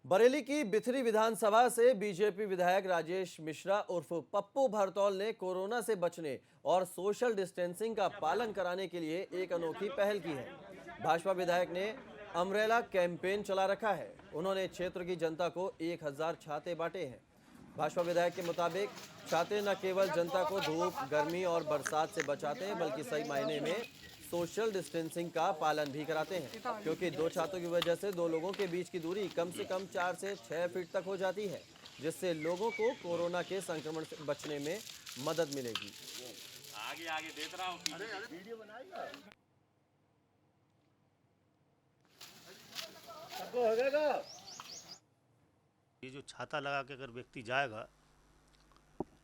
बरेली की बिथरी विधानसभा से बीजेपी विधायक राजेश मिश्रा उर्फ पप्पू भरतौल ने कोरोना से बचने और सोशल डिस्टेंसिंग का पालन कराने के लिए एक अनोखी पहल की है। भाजपा विधायक ने अम्ब्रेला कैंपेन चला रखा है। उन्होंने क्षेत्र की जनता को 1000 छाते बांटे हैं। भाजपा विधायक के मुताबिक छाते न केवल जनता को धूप, गर्मी और बरसात से बचाते हैं, बल्कि सही मायने में सोशल डिस्टेंसिंग का पालन भी कराते हैं, क्योंकि दो छातों की वजह से दो लोगों के बीच की दूरी कम से कम 4 से 6 फीट तक हो जाती है, जिससे लोगों को कोरोना के संक्रमण से बचने में मदद मिलेगी। आगे आगे देख रहा हूँ। अरे वीडियो बनाएगा सबको हो जाएगा। ये जो छाता लगा के अगर व्यक्ति जाएगा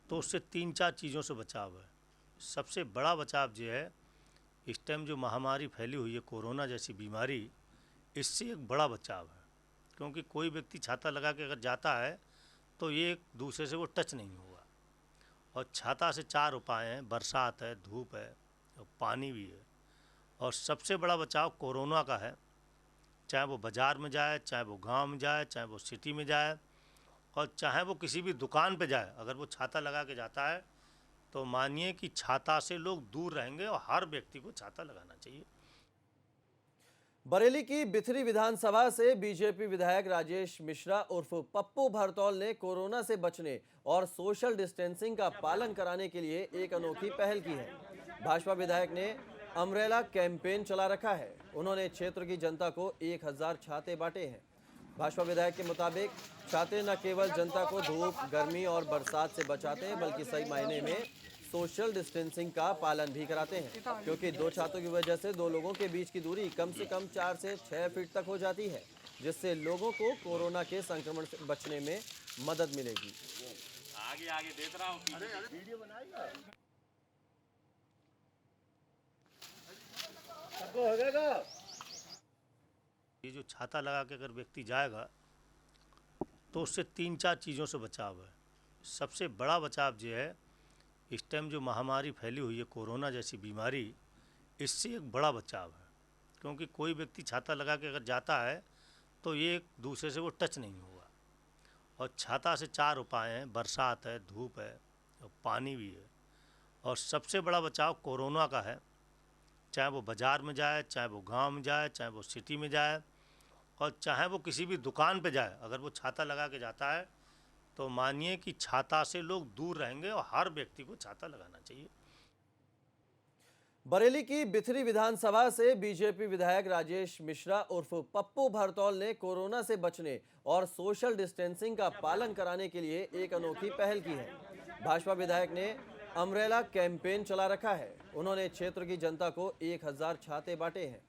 तो उससे 3-4 चीज़ों से बचाव है। सबसे बड़ा बचाव जो है, इस टाइम जो महामारी फैली हुई है कोरोना जैसी बीमारी, इससे एक बड़ा बचाव है, क्योंकि कोई व्यक्ति छाता लगा के अगर जाता है तो ये एक दूसरे से वो टच नहीं होगा। और छाता से 4 उपाय हैं, बरसात है, धूप है और पानी भी है। और सबसे बड़ा बचाव कोरोना का है, चाहे वो बाज़ार में जाए, चाहे वो गांव में जाए, चाहे वो सिटी में जाए और चाहे वो किसी भी दुकान पे जाए, अगर वो छाता लगा के जाता है तो मानिए कि छाता से लोग दूर रहेंगे और हर व्यक्ति को छाता लगाना चाहिए। बरेली की बिथरी विधानसभा से बीजेपी विधायक राजेश मिश्रा उर्फ पप्पू भरतौल ने कोरोना से बचने और सोशल डिस्टेंसिंग का पालन कराने के लिए एक अनोखी पहल की है। भाजपा विधायक ने अम्ब्रेला कैंपेन चला रखा है। उन्होंने क्षेत्र की जनता को 1000 छाते बांटे हैं। भाजपा विधायक के मुताबिक छाते न केवल जनता को धूप, गर्मी और बरसात से बचाते हैं, बल्कि सही मायने में सोशल डिस्टेंसिंग का पालन भी कराते हैं, क्योंकि दो छातों की वजह से दो लोगों के बीच की दूरी कम से कम 4 से 6 फीट तक हो जाती है, जिससे लोगों को कोरोना के संक्रमण से बचने में मदद मिलेगी। आगे आगे देख रहा हूँ। अरे वीडियो बनाएगा सबको हो जाएगा। ये जो छाता लगा के अगर व्यक्ति जाएगा तो उससे 3-4 चीज़ों से बचाव है। सबसे बड़ा बचाव जो है, इस टाइम जो महामारी फैली हुई है कोरोना जैसी बीमारी, इससे एक बड़ा बचाव है, क्योंकि कोई व्यक्ति छाता लगा के अगर जाता है तो ये एक दूसरे से वो टच नहीं होगा। और छाता से 4 उपाय हैं, बरसात है, धूप है और पानी भी है। और सबसे बड़ा बचाव कोरोना का है, चाहे वो बाज़ार में जाए, चाहे वो गांव में जाए, चाहे वो सिटी में जाए और चाहे वो किसी भी दुकान पे जाए, अगर वो छाता लगा के जाता है तो मानिए कि छाता से लोग दूर रहेंगे और हर व्यक्ति को छाता लगाना चाहिए। बरेली की बिथरी विधानसभा से बीजेपी विधायक राजेश मिश्रा उर्फ पप्पू भरतौल ने कोरोना से बचने और सोशल डिस्टेंसिंग का पालन कराने के लिए एक अनोखी पहल की है। भाजपा विधायक ने अम्ब्रेला कैंपेन चला रखा है। उन्होंने क्षेत्र की जनता को 1000 छाते बांटे हैं।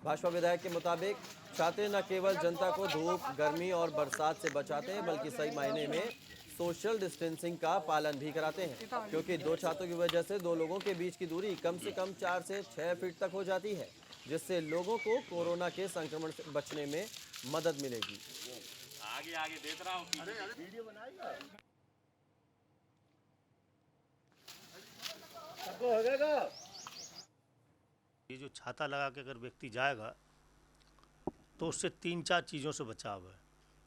भाजपा विधायक के मुताबिक छाते न केवल जनता को धूप, गर्मी और बरसात से बचाते हैं, बल्कि सही मायने में सोशल डिस्टेंसिंग का पालन भी कराते हैं, क्योंकि दो छातों की वजह से दो लोगों के बीच की दूरी कम से कम 4 से 6 फीट तक हो जाती है, जिससे लोगों को कोरोना के संक्रमण से बचने में मदद मिलेगी। आगे आगे देख रहा हूँ। अरे वीडियो बनाएगा सबको हो जाएगा। ये जो छाता लगा के अगर व्यक्ति जाएगा तो उससे 3-4 चीज़ों से बचाव है।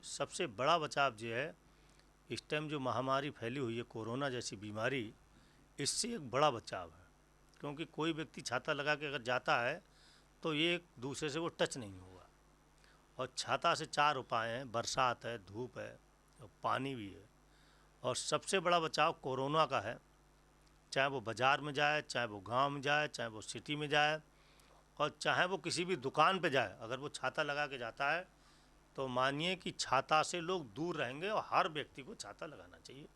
सबसे बड़ा बचाव जो है, इस टाइम जो महामारी फैली हुई है कोरोना जैसी बीमारी, इससे एक बड़ा बचाव है, क्योंकि कोई व्यक्ति छाता लगा के अगर जाता है तो ये एक दूसरे से वो टच नहीं होगा। और छाता से 4 उपाय हैं, बरसात है, धूप है और पानी भी है। और सबसे बड़ा बचाव कोरोना का है, चाहे वो बाज़ार में जाए, चाहे वो गांव में जाए, चाहे वो सिटी में जाए और चाहे वो किसी भी दुकान पे जाए, अगर वो छाता लगा के जाता है तो मानिए कि छाता से लोग दूर रहेंगे और हर व्यक्ति को छाता लगाना चाहिए।